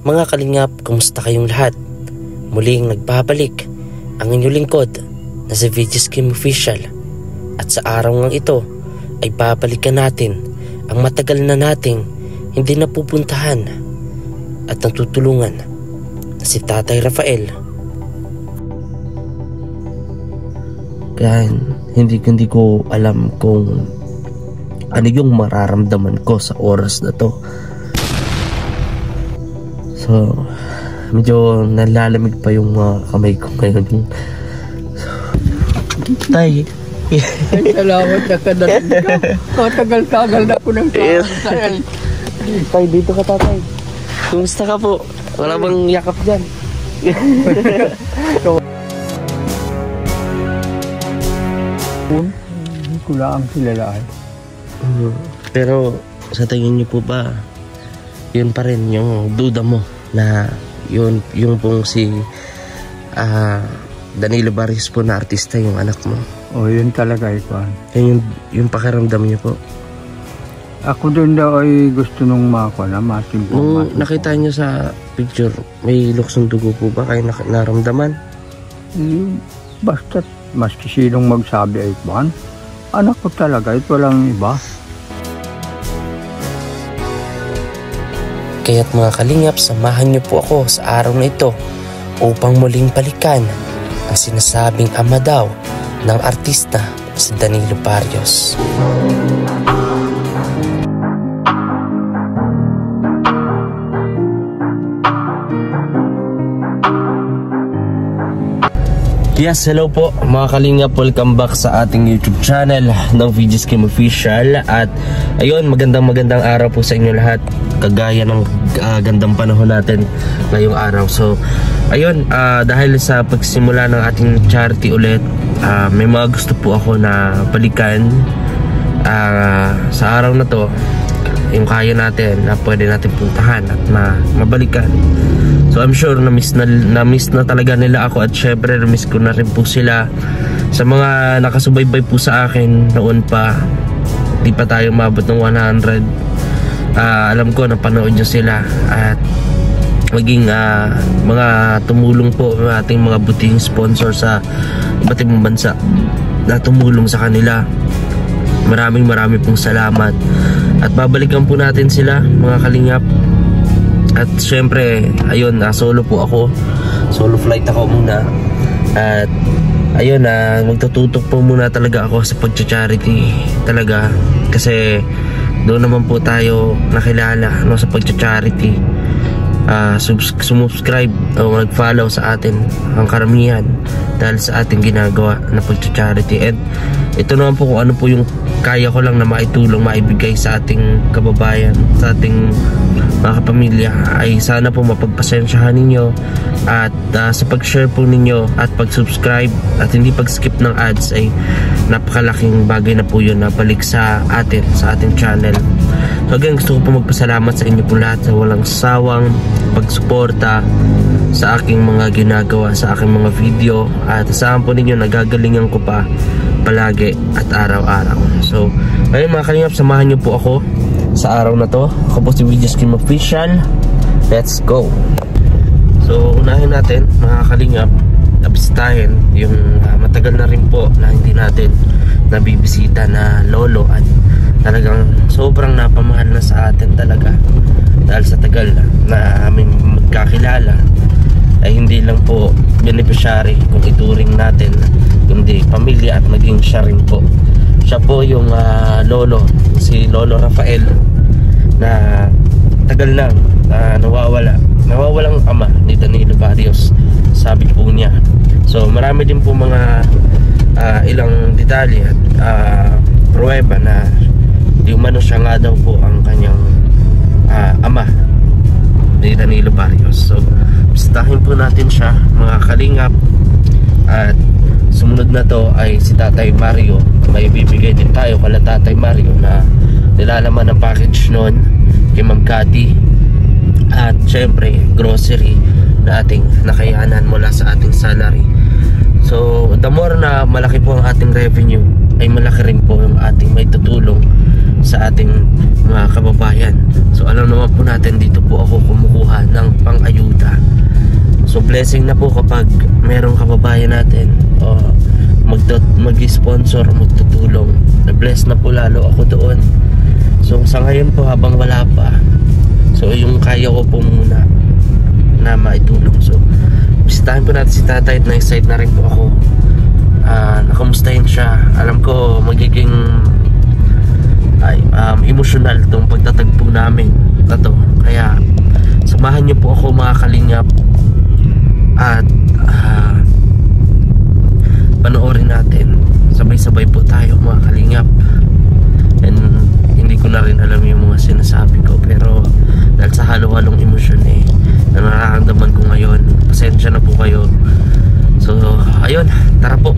Mga kalingap, kumusta kayong lahat? Muling nagbabalik ang inyong lingkod na si VG's Kim Official. At sa araw ng ito ay babalikan natin ang matagal na nating hindi napupuntahan at natutulungan na si Tatay Rafael. Kaya hindi ko alam kung ano yung mararamdaman ko sa oras na to. So, medyo nalalamig pa yung kamay ko ngayon. Tay. Ay, salamat na kadaling ka. Matagal-tagal na ko ng saan. Tay, dito ka tatay. Kumusta ka po? Wala bang yakap dyan? Hindi ko lang kilala. Pero sa tingin niyo po ba, yun pa rin yung duda mo na yung pong si Danilo Barrios po na artista yung anak mo? O yun talaga ikaw. Yung pakiramdam niyo po? Ako din daw ay gusto nung matimpo. Nung nakita niyo sa picture, may luksong dugo po ba kayo naramdaman? Basta maski sinong magsabi ay ikuan, anak ko talaga ito, walang iba. Kaya't mga kalingap, samahan niyo po ako sa araw na ito upang muling balikan ang sinasabing ama daw ng artista si Danilo Barrios. Yes, hello po mga kalingap, welcome back sa ating YouTube channel ng VG's Kim Official. At ayun, magandang araw po sa inyo lahat, kagaya ng gandang panahon natin ngayong araw. So ayun, dahil sa pagsimula ng ating charity ulit, may mga gusto po ako na balikan sa araw na to, yung kaya natin na pwede natin puntahan at mabalikan. So I'm sure na-miss na talaga nila ako, at syempre na-miss ko na rin po sila. Sa mga nakasubaybay po sa akin noon pa, di pa tayo mabot ng 100, alam ko napanood nyo sila at maging mga tumulong po ng ating mga butihing sponsor sa iba't ibang bansa na tumulong sa kanila. Maraming pong salamat, at babalikan po natin sila mga kalingap. At syempre, ayun, solo po ako. Solo flight ako muna. At ayun, magtututok po muna talaga ako sa pagcha-charity talaga. Kasi doon naman po tayo nakilala, no, sa pagcha-charity. Subscribe o mag-follow sa atin ang karamihan dahil sa ating ginagawa na pagcha-charity. And ito naman po kung ano po yung kaya ko lang na maitulong, maibigay sa ating kababayan, sa ating mga kapamilya, ay sana po mapagpasensyahan ninyo. At sa pag-share po ninyo at pag-subscribe at hindi pag-skip ng ads, ay napakalaking bagay na po yun na balik sa atin, sa ating channel. So again, gusto ko po magpasalamat sa inyo po lahat sa walang sawang pagsuporta sa aking mga ginagawa, sa aking mga video, at saan po ninyo nagagalingan ko pa palagi at araw-araw. So ayun mga kalingap, samahan nyo po ako sa araw na to. Ako po si VG's Kim Official. Let's go. So unahin natin mga kalingap, nabisitahin yung matagal na rin po na hindi natin nabibisita na lolo, at talagang sobrang napamahal na sa atin talaga dahil sa tagal na aming magkakilala. Ay hindi lang po beneficiary kung ituring natin, kundi pamilya, at maging siya rin po. Siya po yung lolo, si Lolo Rafael, na tagal lang nawawalang ama ni Danilo Barrios, sabi po niya. So marami din po mga ilang detalye at pruweba na di umano siya nga daw po ang kanyang ama ni Danilo Barrios. So bisitahin po natin siya mga kalingap. At sumunod na to ay si Tatay Mario. May bibigay din tayo kala Tatay Mario na nilalaman ng package nun kay Ma'am Cathy. At syempre grocery na ating nakayanan mula sa ating salary. So the more na malaki po ang ating revenue, ay malaki rin po yung ating may tutulong sa ating mga kababayan. So alam naman po natin, dito po ako kumukuha ng ayuda. So blessing na po kapag merong kababayan natin o mag-sponsor, magtutulong. Na-bless na po lalo ako doon. So sa ngayon po habang wala pa, so yung kaya ko po muna na maitulong. So bisitahin po natin si tatay at na-excite na rin po ako. Nakamustahin siya. Alam ko magiging emotional itong pagtatagpo namin na to. Kaya samahan niyo po ako mga kalingap at panoorin natin. Sabay-sabay po tayo mga kalingap. And hindi ko na rin alam yung mga sinasabi ko, pero dahil sa halo-halong emosyon na nararamdaman ko ngayon, pasensya na po kayo. So ayun, tara po.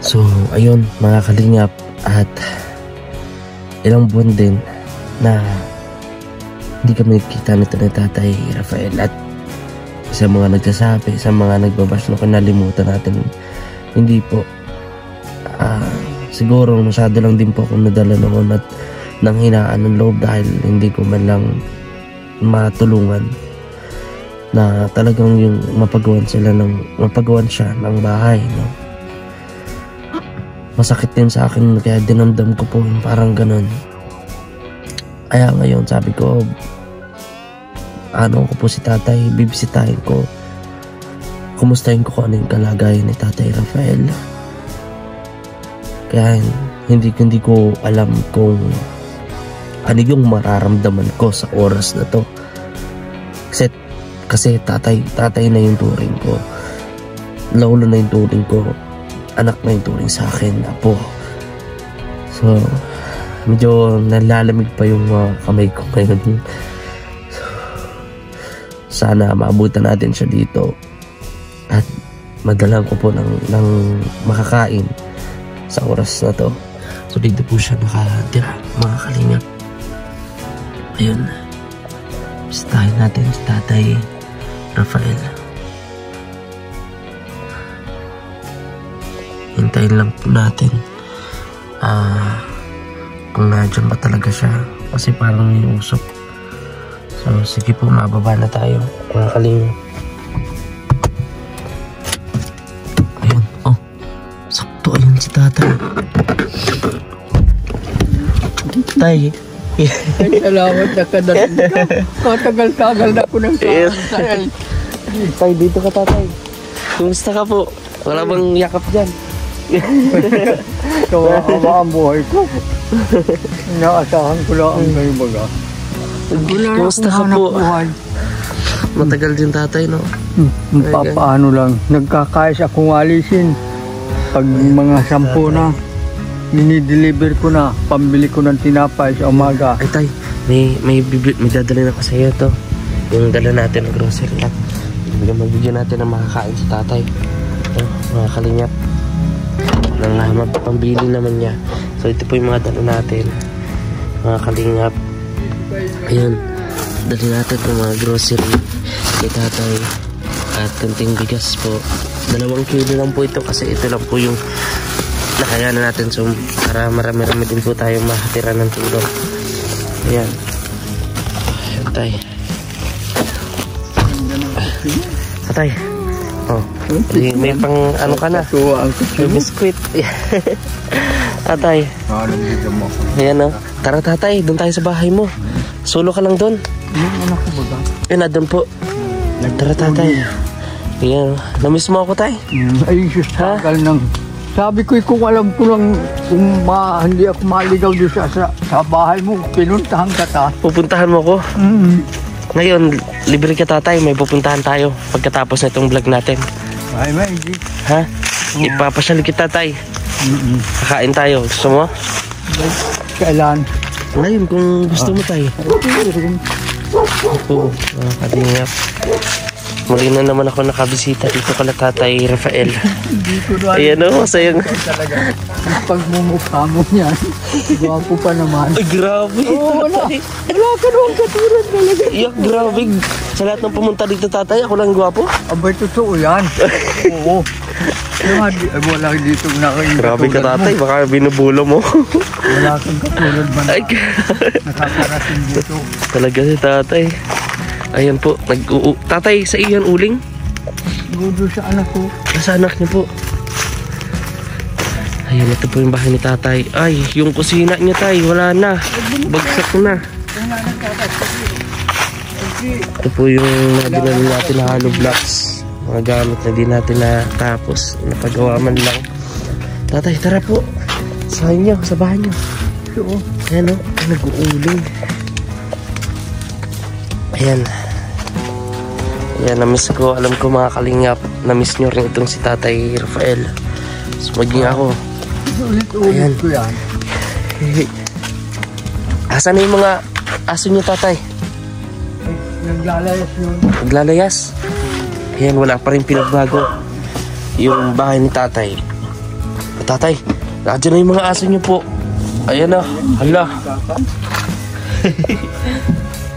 So ayun mga kalingap, at ilang buwan din na hindi kami nakita nito ni Tatay Rafael. At sa mga nagsasabi, sa mga nagbabash na kinalimutan natin, hindi po. Siguro masyado lang din po ako nadala noon at nang hinaan ng loob dahil hindi ko man lang matulungan na talagang yung mapagawan siya ng bahay, no? Masakit din sa akin, kaya dinamdam ko po yung parang ganun. Kaya ngayon sabi ko, ko po si tatay, bibisitahin ko, kumustahin ko kung ano yung kalagayan ni Tatay Rafael. Kaya hindi ko alam kung ano yung mararamdaman ko sa oras na to. Kasi tatay na yung turing ko, lolo na yung turing ko, anak na yung turing sa akin, apo. So medyo nalalamig pa yung kamay ko ngayon. So, sana maabutan natin siya dito at madalang ko po ng makakain sa oras na to. So dito po siya nakatira mga kalingap. Ayun, bisitahin natin si Tatay Rafael. Hintayin lang po natin kung nandiyan ba talaga siya, kasi parang may usok. So sige po, mababa na tayo mga kalingap. Ayun, sakto, ayun si Tatay. Tay, Salamat na kadating ka. Matagal-tagal na ko ng saan. Tay, dito ka Tatay. Kumusta ka po? Wala bang yakap dyan? Kawawa ang buhay ko. Inaasahan ko lang ang ngayon baga. Kumusta ka po? Matagal din Tatay, no? Paano lang. Nagkakayas akong alisin. Pag mga 10 na, dinideliver ko na. Pambili ko ng tinapay sa umaga. Ay Tay, may dadalhin ako sa iyo to. Yung dala natin ng grocery at magbigyan natin ng makakain sa Tatay. Mga kalingap. Pambili naman niya. So ito po yung mga dala natin, mga kalingap. Ayun, dali natin ng mga grocery kay Tatay at kunting bigas po. 2 kilo lang po ito kasi ito lang po yung nakayanan natin. So para marami-rami din po tayo makatira ng tulong. Ayan. Ayan Tay. Tatay, may pang ano ka na? May biskuit. Tatay. Ayan o. Tara Tatay, doon tayo sa bahay mo. Solo ka lang doon. Yung anak ko ba? Yun, doon po. Tara Tatay. Ayan o. Namiss mo ako Tay? Ay, sagal ng... Sabi ko, kung alam ko lang, kung hindi ako maligaw doon sa bahay mo, pinuntahan ka ta. Pupuntahan mo ko? Ngayon, libre ka Tatay. May pupuntahan tayo pagkatapos na itong vlog natin. Ay, hindi. Ha? Ipapasyal kita Tay. Kakain tayo. Gusto mo? Kailan? Ngayon, kung gusto mo Tay. Opo, kalingap. Muli na naman ako nakabisita dito kala Tatay Rafael. Hindi ko na Ayan o, sayang. talaga. Yung pagmumukha mo niyan, gwapo pa naman. Ay, grabe. Oo, wala. Wala ka naman katulad talaga. Iyak, grabe. Sa lahat ng pumunta dito, Tatay, ako lang gwapo. Abay, totoo yan. Oo. Wala dito nakakita. Grabe ka, Tatay. Baka binubulo mo. Wala kang katulad man. Ay, Nakakarating dito. talaga si Tatay. Ayan po. Tatay, sa iyan uling? Gudo sa anak ko. Sa anak niyo po. Ayan, ito po yung bahay ni Tatay. Ay, yung kusina niya, Tay. Wala na. Bagsak na. Ito po yung mga binali natin na hollow blocks. Mga gamit na di natin natapos. Napagawa man lang. Tatay, tara po. Sa inyo, sa bahay niyo. Oo. Ayan o, nag-uuling. Ayan. Ayan, na-miss ko. Alam ko mga kalingap, na-miss nyo rin itong si Tatay Rafael. So, maging ako. Ulit-ulit ko yan. Asan na yung mga aso niyo, Tatay? Ay, naglalayas yun. Naglalayas. Ayan, wala pa rin pinagbago yung bahay ni Tatay. Tatay, nandiyan na yung mga aso niyo po. Ayan na. Hala.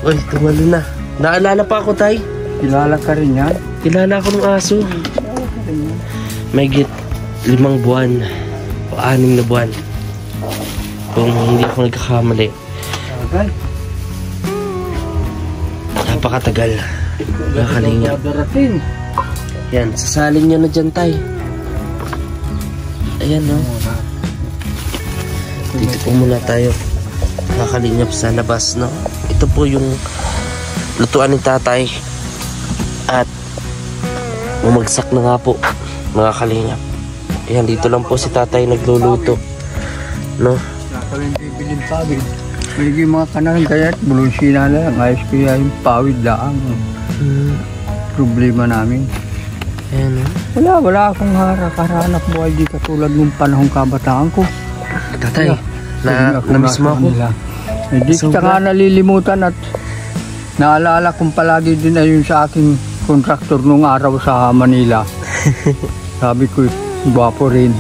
Uy, tumalo na. Naalala pa ako, Tay. Kilala ka rin yan? Kilala ako ng aso. May git 5 buwan o 6 na buwan. Kung hindi ako nagkakamali. Tagal. Napakatagal. Nakalinga. Darating. Yan, sasalin niya na dyan, Tay. Ayan, no? Dito po muna tayo. Nakakalingap sa labas, no? Ito po yung lutuan ni Tatay. At bumagsak na nga po, mga kalingap. Ayan, dito lang po si Tatay nagluluto, no? Nakaling bibilin pawid. May mga kanang kaya at bulunsina na lang. Ayos kaya yung pawid lang. Problema namin. Ayan, no? Wala akong harap buhay di katulad ng panahong kabataan ko. Tatay, na-miss mo ako. Hindi kita nga nalilimutan at naalala kong palagi din ayun sa aking kontraktor nung araw sa Manila. Sabi ko, gwapo rin.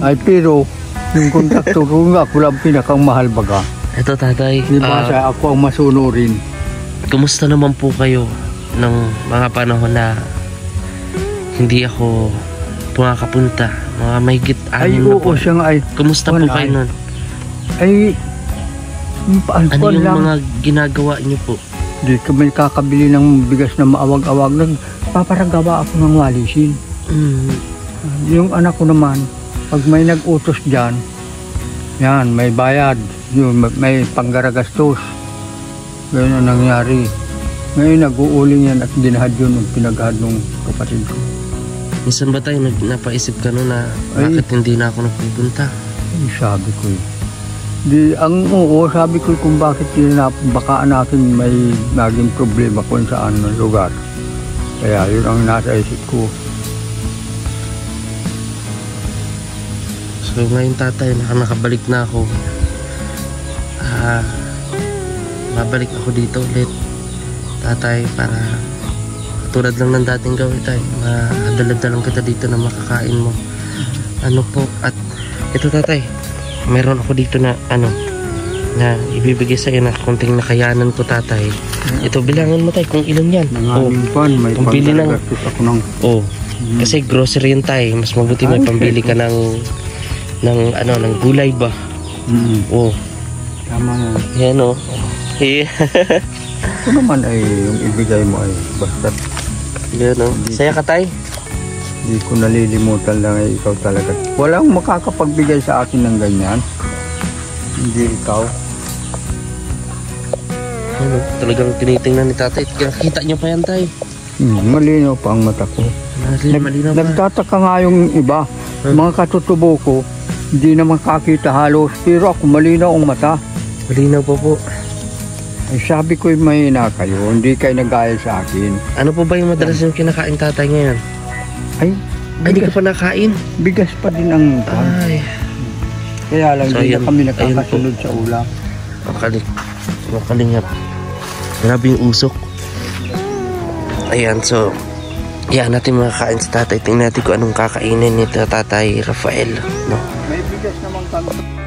Ay pero, yung kontraktor ko nga, ako lang pinakang mahal baga. Ito, Tatay. Di ba ako ang masuno rin. Kumusta naman po kayo ng mga panahon na hindi ako pumakapunta? Mga mahigit 6 na po. Siya nga ay. Kumusta po kayo nun? Ay, ano yung mga ginagawa niyo po? Di kami kakabili ng bigas na maawag-awag. Nagpaparagawa ako ng walisin. Yung anak ko naman, pag may nag-utos dyan, yan, may bayad. Yun, may panggaragastos. Ganyan ang nangyari. Ngayon nag-uuling yan at dinahad yun ang pinagahad ng kapatid ko. Minsan ba tayo napaisip ka no na bakit hindi na ako napupunta? Ay, sabi ko sabi ko kung bakit baka natin may naging problema kung saan ng lugar. Kaya yun ang nasa isip ko. So ngayon, Tatay, nakabalik na ako. Babalik ako dito ulit, Tatay, para tulad lang ng dating gawin, Tay. Madala lang kita dito na makakain mo. Ano po, at ito, Tatay, meron ako dito na na ibibigay sa iyo na konting nakayanan ko, Tatay. Ito, bilangan mo, Tay, kung ilan yan. May pambili ng ako ng... kasi grocery yun, Tay. Mas mabuti may pambili ka ng gulay ba? Tama na. Yan, o. Ito naman ay yung ibigay mo ay basta. Yan, o. Saya ka, Tay? Hindi ko nalilimutan lang ay ikaw talaga. Walang makakapagbigay sa akin ng ganyan. Hindi ikaw. Ano, talagang tinitingnan ni Tatay. Kita niyo pa yan, Tay. Malinaw pa ang mata ko. Malinaw pa. Nagtataka nga yung iba. Mga katutubo ko, hindi na makakita halos. Pero ako malinaw ang mata. Malinaw pa po. Ay, sabi ko may mahina kayo. Hindi kayo nag-aayal sa akin. Ano po ba yung madalas yung kinakain, Tatay, ngayon? Ay, hindi ka pa nakain? Bigas pa din ang... Ay. Kaya lang so, din na kami nakakasunod sa ulam. Makalingap. Grabe yung usok. Ayan, so yan natin makakain sa tatay. Tingnan natin kung anong kakainin nito Tatay Rafael, no? May bigas naman kami.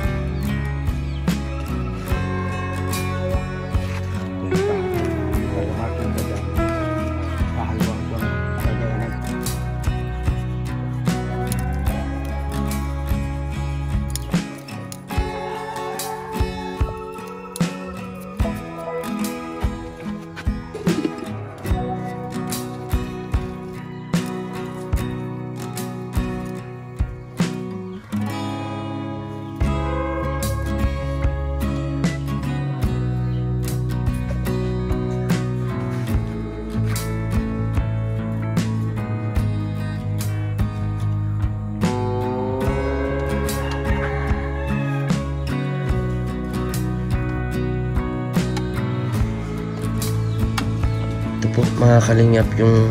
Po, mga kalingap, yung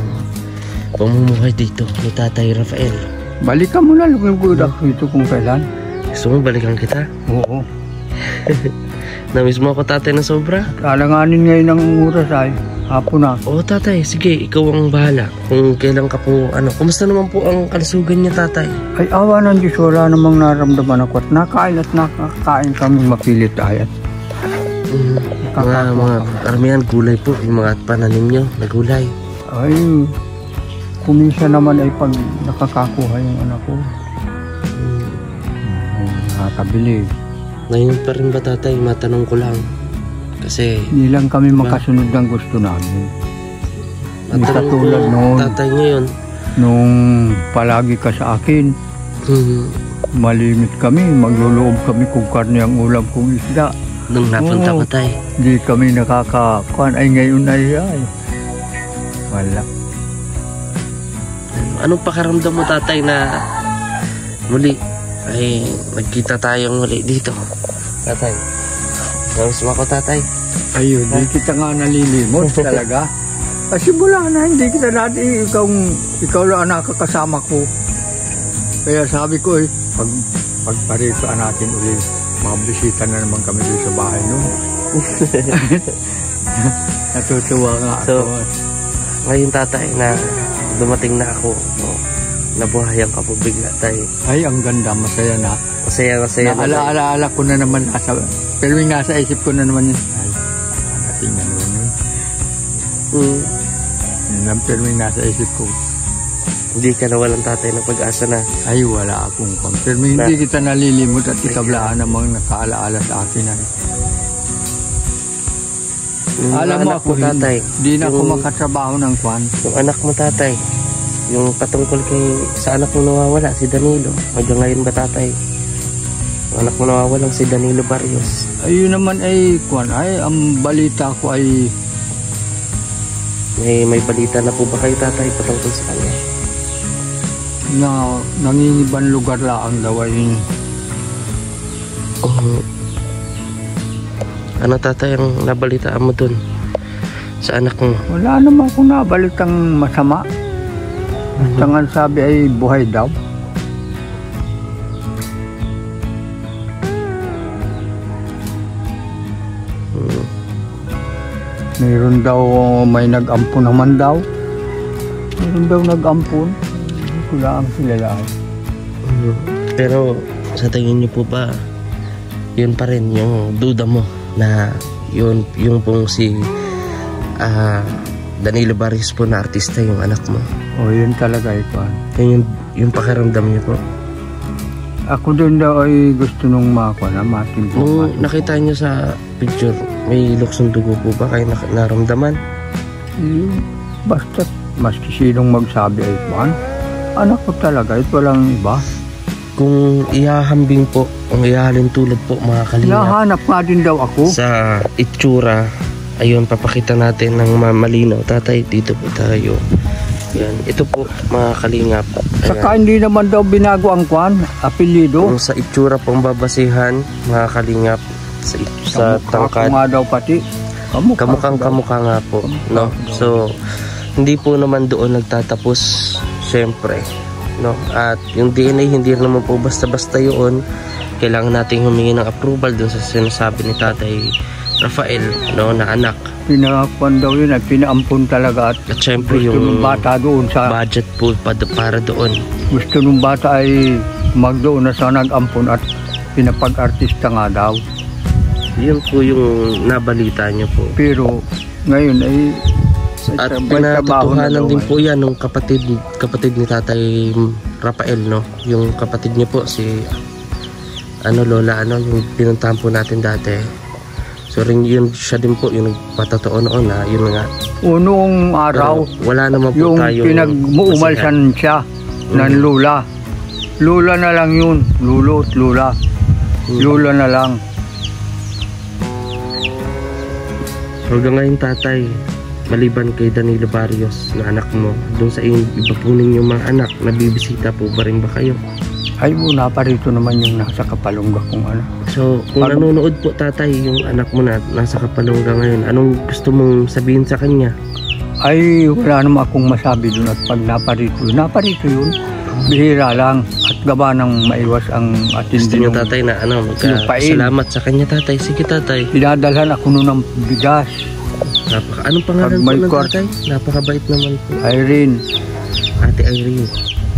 pamumuhay dito ni Tatay Rafael. Balikan mo na, lumigudak dito kung kailan. Gusto mo balikan kita? Oo. Namiss mo ako tatay na sobra? Alanganin ngayon ang oras ay hapon na. Oo tatay, sige, ikaw ang bahala. Kung kailan ka po, kumusta naman po ang kalusugan niya tatay? Ay awa ng Diyos, wala namang naramdaman ako at nakain at nakakain kami mapilit ayat. Mga karamihan gulay po, yung mga pananim nyo na gulay. Ay, kuminsan naman ay pag nakakakuha yung anak ko. Nakakabili. Ngayon pa rin ba tatay, matanong ko lang. Kasi hindi lang kami makasunod ng gusto namin. matanong ko Katulad noon, tatay ngayon. nung palagi ka sa akin, malimit kami, magluloob kami kung karne ang ulam kong isda. Nung napunta ko tay. Di kami nakakakuan. Ay ngayon ay wala. Anong pakaramdam mo tatay na muli ay nagkita tayong muli dito tatay? Namiss mo ako tatay? Ayun, di kita nga nalilimot talaga. Kasi mula na, hindi kita dati, ikaw lang ang nakakasama ko. Kaya sabi ko pagparito natin ulit, mabisita na naman kami dito sa bahay noon. Natutuwa nga ako. So, ngayon tatay na dumating na ako, nabuhayan ka po bigla tayo. Ay, ang ganda, masaya na. Masaya na. Alaala ko na naman, pero yung nasa isip ko na naman yun. Ay, natin na naman yun. Pero yung nasa isip ko. Hindi ka nawalan tatay ng pag-asa na. Ay, wala akong pero hindi kita nalilimot at ikablaan namang nakaalaala sa akin. Alam mo ako, tatay, di na ako makatrabaho ng kwan. Yung anak mo tatay, yung patungkol sa anak mo nawawala, si Danilo. Hanggang ngayon ba tatay? Yung anak mo nawawalang si Danilo Barrios. Ayun naman ay kwan. Ay, ang balita ko ay... May balita na po ba kayo tatay patungkol sa kanya? Na nangingibang lugar lang daw ay... Ano tatay ang nabalitaan mo dun sa anak mo? Wala naman akong nabalitang masama. Tangan sabi ay buhay daw. Mayroon daw, may nag-ampun naman daw. Mayroon daw nag-ampun. Hindi ko lang kilala. Pero sa tingin niyo po ba, yun pa rin yung duda mo na yung pong si Danilo Barrios po na artista yung anak mo? O yun talaga ito. Yung pakiramdam niyo po? Ako din daw ay gusto nung matin po. Nung nakita niyo sa picture, may luksong dugo po ba kayo naramdaman? Basta maski sinong magsabi ay kwan, anak ko talaga, ito walang iba. Kung ihahambing po, kung ihahalin tulad po mga kalingap, nahanap nga din daw ako sa itsura, ayun, papakita natin ng malinaw. Tatay, dito po tayo. Yan, ito po mga kalingap. Saka hindi naman daw binago ang kwan, apelyido. Kung sa itsura pong babasihan, mga kalingap, sa tangkad. Kamukha daw pati. Kamukha nga po. No? So, hindi po naman doon nagtatapos, syempre. No? At yung DNA, hindi naman po basta-basta yun. kailangan nating humingi ng approval dun sa sinasabi ni Tatay Rafael, no, na anak. Pinakuan daw yun at pinaampun talaga at syempre gusto yung ng bata doon sa budget po para doon. gusto ng bata ay magdoon na sa nag-ampun at pinapag-artista nga daw. Yun po yung nabalita niyo po. Pero ngayon ay At may trabaho na pinatotohanan daw din ay. po yan ng kapatid ni Tatay Rafael, no? Yung kapatid niya po si Lola, yung pinuntahan po natin dati. So rin yun siya din po yung nagpatotoo noon na yun nga. Unong araw, Pero wala naman po yung tayong pinagmuumalsan siya ng lula. Lula na lang yun. Lulo at lula. Lula na lang. So hanggang ngayon, Tatay, maliban kay Danilo Barrios na anak mo, doon sa iba po ninyong mga anak, nabibisita po ba rin ba kayo? Ay, muna pa rito naman yung nasa Kapalungga kong anak. So kung nanonood po, Tatay, yung anak mo na nasa Kapalungga ngayon, anong gusto mong sabihin sa kanya? Ay, wala naman akong masabi doon at pag naparito yun, bihira lang at gaba ng maiwas ang Gusto atindi niyo, ng Tatay, na lupain. salamat sa kanya, Tatay. Sige, Tatay. Dinadalhan ako noon ng bigas. Anong pangalan Pag po may ng kwart- Tatay? Napakabait naman po. Irene, Ate Irene.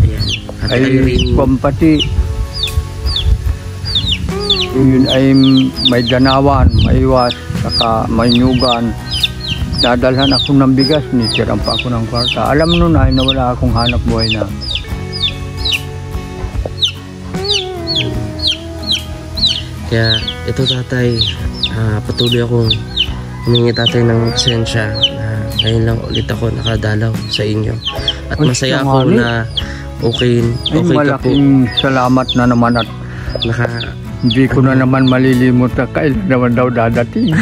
Ayan. Ate ay Irene. kumpati. Yun ay may ganawan, maiwas, saka may nyugan. Dadalhan ako ng bigas, nitiran pa ako ng kwarta. Alam nun ay nawala akong hanap buhay na. Kaya ito, Tatay, patuloy akong humingi, Tatay, ng pasensya na ngayon lang ulit ako nakadalaw sa inyo. At Ay, masaya siya ako nga, na okay Ay, ka po. malaking salamat na naman at hindi ko na naman malilimot na kailan naman daw dadating.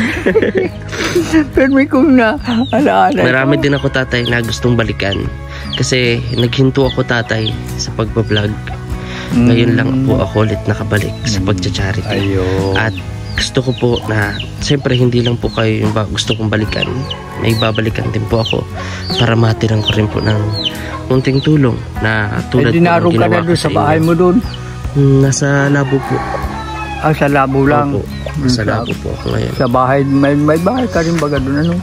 Pero may kung na alaala. Marami din ako, Tatay, na gustong balikan. Kasi naghinto ako, Tatay, sa pagbablog. Ngayon lang po ako ulit nakabalik sa pagcha-charity. Ayun. At gusto ko po na, siyempre hindi lang po kayo yung gusto kong balikan. May babalikan din po ako para matiran ko rin po ng munting tulong na tulad po ng dinarog ka ginawa na ko doon sa sa bahay inyo. mo doon? Nasa Labo po. Ah, sa Labo lang. Opo. Sa Labo po ako ngayon. Sa bahay, may bahay ka rin baga doon, ano?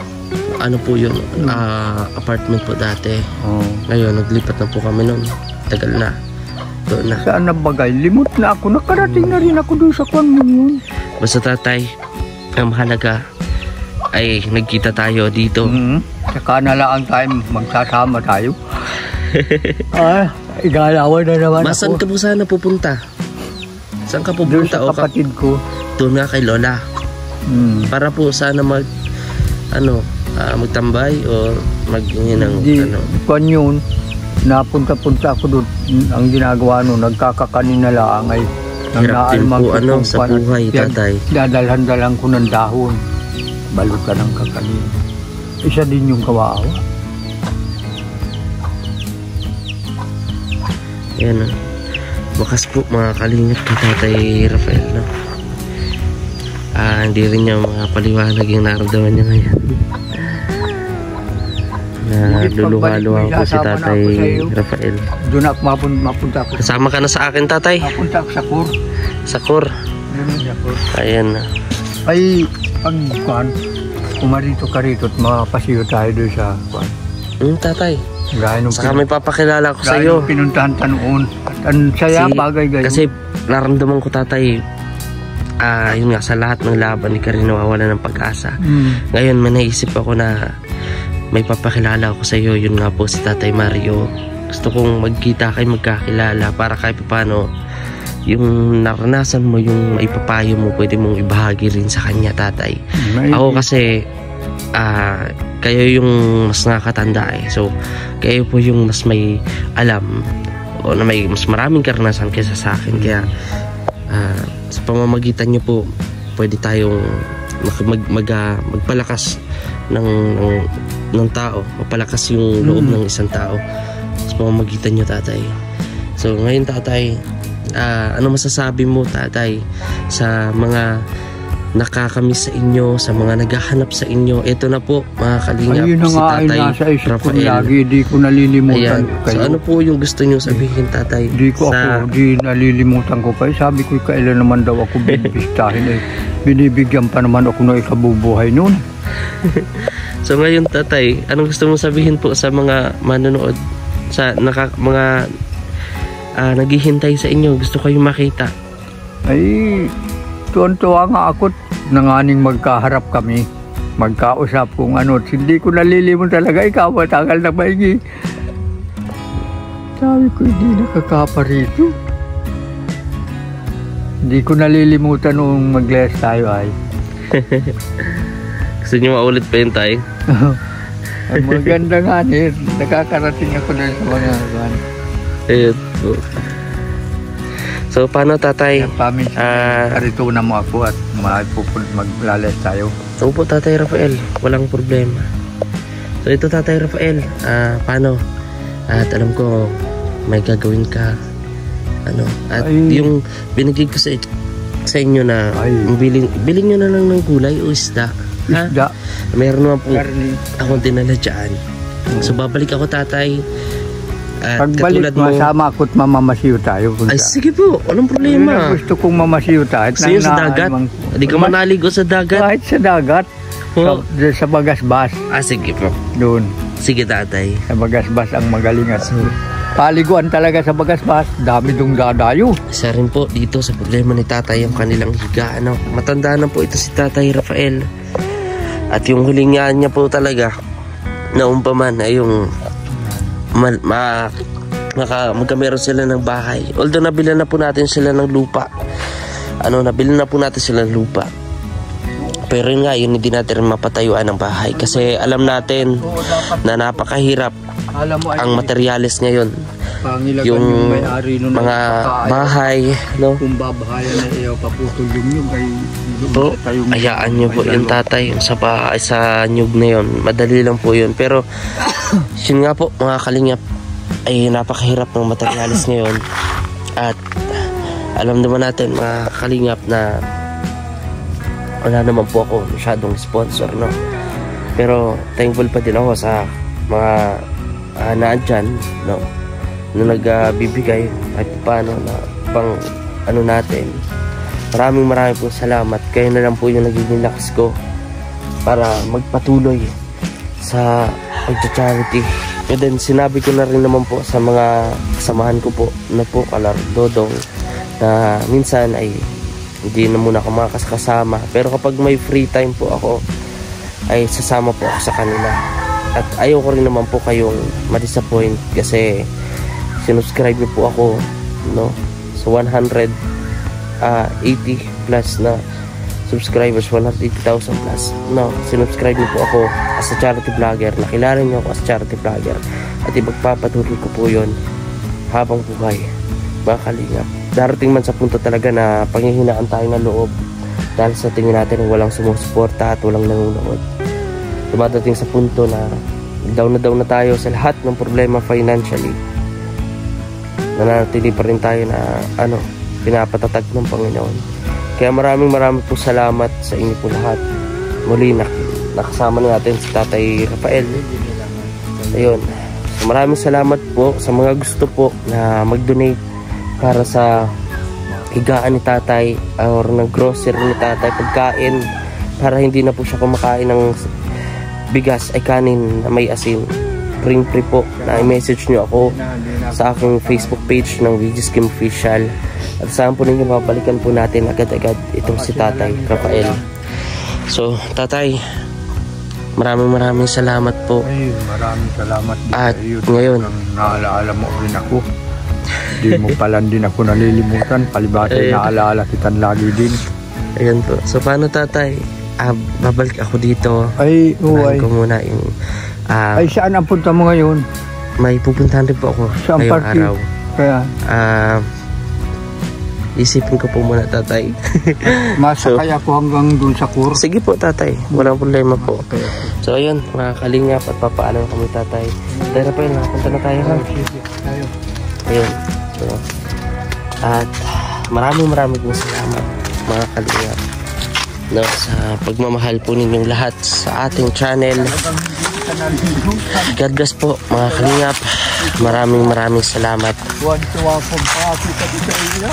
Ano po yun? Apartment po dati. Oh. Ngayon, naglipat na po kami noon. Tagal na. Doon na. Saan na bagay? Limot na ako. Nakarating na rin ako doon sa kwan mo yun. Basta, Tatay, ang mahalaga ay nagkita tayo dito. Saka na lang tayo, magsasama tayo. Igalawan na naman Saan ako. ka po sana pupunta? Saan ka Doon pupunta? sa kapatid ko. Doon nga kay Lola. Para po sana magtambay o Hindi, kwan yun. Napunta-punta ako doon. Ang ginagawa nun, nagkakakanina lang ay hirap din po sa buhay, Tatay. Dadalhan-dalan ko ng dahon. Balot ka ng kakanin. Isa din yung kawawa. Ayan, wakas po mga kalingap kay Tatay Rafael, no? Hindi rin niya mapaliwanag yung naramdaman niya ngayon. Luluha-luha po si Tatay Rafael. Doon ako mapunta ako. Kasama ka na sa akin, Tatay. Mapunta ako sa Kur. Sa Kur. Ayan na. Ay, pag kwan, kumarito ka rito at makapasiyo tayo doon sa kwan. Tatay. Gaya nung Saka may papakilala ko sa iyo. Pinuntahan tanoon. At ang saya, bagay gayon. Kasi naramdaman ko, Tatay, yun nga, sa lahat ng laban, di ka rin nawawala ng pag-asa. Ngayon, may naisip ako na may papakilala ko sa iyo. Yun nga po si Tatay Mario. Gusto kong magkita kayo, magkakilala para kahit paano yung naranasan mo, yung maipapayo mo, pwede mong ibahagi rin sa kanya, Tatay. Ako kasi kayo yung mas nakakatanda eh. So kayo po yung mas may alam o na may mas maraming karanasan kaysa sa akin. Kaya sa pamamagitan nyo po, pwede tayong magpalakas ng tao, mapalakas yung loob ng isang tao sa pamamagitan nyo, Tatay. So ngayon, Tatay, ano masasabi mo, Tatay, sa mga nakakamiss sa inyo, sa mga naghahanap sa inyo. Ito na po mga kalingap, ayun na si nga ay Tatay nasa isip ko Rafael. lagi, di ko nalilimutan Ayan. kayo. So ano po yung gusto nyo sabihin, Tatay? Di ko ako, di nalilimutan ko kayo. Sabi ko kailan naman daw ako binibistahin binibigyan pa naman ako ng ikabubuhay noon. So ngayon, Tatay, anong gusto mong sabihin po sa mga manonood, sa mga naghihintay sa inyo, gusto kayong makita? Ay, tuwan-tuwa nga ako nanganing magkaharap kami. Magkausap kung ano. Hindi ko nalilimutan talaga. Ikaw, matagal na maigi. Sabi ko, hindi nakakapa rito. Hindi ko nalilimutan nung mag-less tayo ay. Gusto nyo maulit pa yun, Tay? Ang maganda nga eh. Nakakarating ako na sa mga Ayun po. So paano, Tatay? Karito na mo ako at maglales tayo. So po, Tatay Rafael, walang problema. So ito, Tatay Rafael, paano? At alam ko may gagawin ka, ano, at yung binigay ko sa inyo na bilhin nyo na lang ng gulay o isda. Isda. Meron naman po akong dinala dyan. So babalik ako, Tatay. At pagbalik mo, sama ako at mamamasiyo tayo. Ay, sige po, walang problema. Gusto kong mamasiyo tayo. Gusto nyo sa dagat? Hindi ka manaligo sa dagat? Kahit sa dagat. Sa Bagasbas. Sige po. Doon. Sige, Tatay. Sa Bagasbas ang magaling at paliguan talaga sa Bagasbas. Dami dong dadayo. Isa rin po dito sa problema ni Tatay ang kanilang higa. Matanda na po ito si Tatay Rafael. At yung hulingan niya po talaga na umpaman ay yung magkameron sila ng bahay. Although nabilan na po natin sila ng lupa. Nabilan na po natin sila ng lupa. Pero yun nga, yun hindi natin mapatayuan ng bahay. Kasi alam natin na napakahirap ang materyales ngayon. Yung mga bahay, no? Kung babahayan na iyo, paputol yung ay po, ayaan nyo po yung Tatay sa bahay, sa nyug na yun. Madali lang po yun. Pero yun nga po, mga kalingap, ay napakahirap ng materyales ngayon. At alam naman natin, mga kalingap, na wala naman po ako masyadong sponsor, no? Pero thankful pa din ako sa mga naandyan, no? Na nagbibigay at paano na pang natin. Maraming po salamat. Kayo na lang po yung nagiging lakas ko para magpatuloy sa pagcha-charity. And then sinabi ko na rin naman po sa mga kasamahan ko po na po kalar Dodong na minsan ay hindi na muna ako makakasama, pero kapag may free time po ako ay sasama po ako sa kanila. At ayaw ko rin naman po kayong ma-disappoint kasi sinubscribe niyo po ako, no? So 180 plus na subscribers, 180,000 plus, no? Sinubscribe niyo po ako as a charity vlogger. Nakilala niyo ako as a charity vlogger at ipagpapatuloy ko po yun habang buhay, mga kalingap. Darating man sa punto talaga na panghihinaan tayo ng loob dahil sa tingin natin walang sumusuporta at walang nanonood. Dumadating sa punto na down na tayo sa lahat ng problema financially. Nanatili pa rin tayo na pinapatatag ng Panginoon. Kaya maraming po salamat sa inyo po lahat. Muli nakasama na natin si Tatay Rafael. Ayun. So, maraming salamat po sa mga gusto po na mag-donate para sa higaan ni Tatay or ng grocery ni Tatay, pagkain, para hindi na po siya kumakain ng bigas ay kanin na may asin. Free po na i-message nyo ako sa aking Facebook page ng VG's Kim Official. At saan po ninyo babalikan po natin agad-agad itong si Tatay Rafael. So, Tatay, maraming salamat po. Ay, maraming salamat. At ngayon, naalaala mo rin ako. Di mo pala din ako nalilimutan. Palibasay naalaala kitan lagi din. Ayan po. So, paano, Tatay? Babalik ako dito. Ay, ko muna yung ay, saan ang punta mo ngayon? May pupuntahan rin po ako ngayong araw. Kaya? Isipin ko po muna, Tatay. Masakay ako hanggang dun sa kur. Sige po, Tatay. Walang problema po. So, ayun, mga kalingap at papaalam kami, Tatay. Tatay Rafael, nakapunta na tayo. Ayun. So, at maraming po salamat, mga kalingap. no, sa pagmamahal po ninyong lahat sa ating channel. God bless po mga kalingap. Maraming salamat. Tuwan-tuwa po pa ako sa iyo.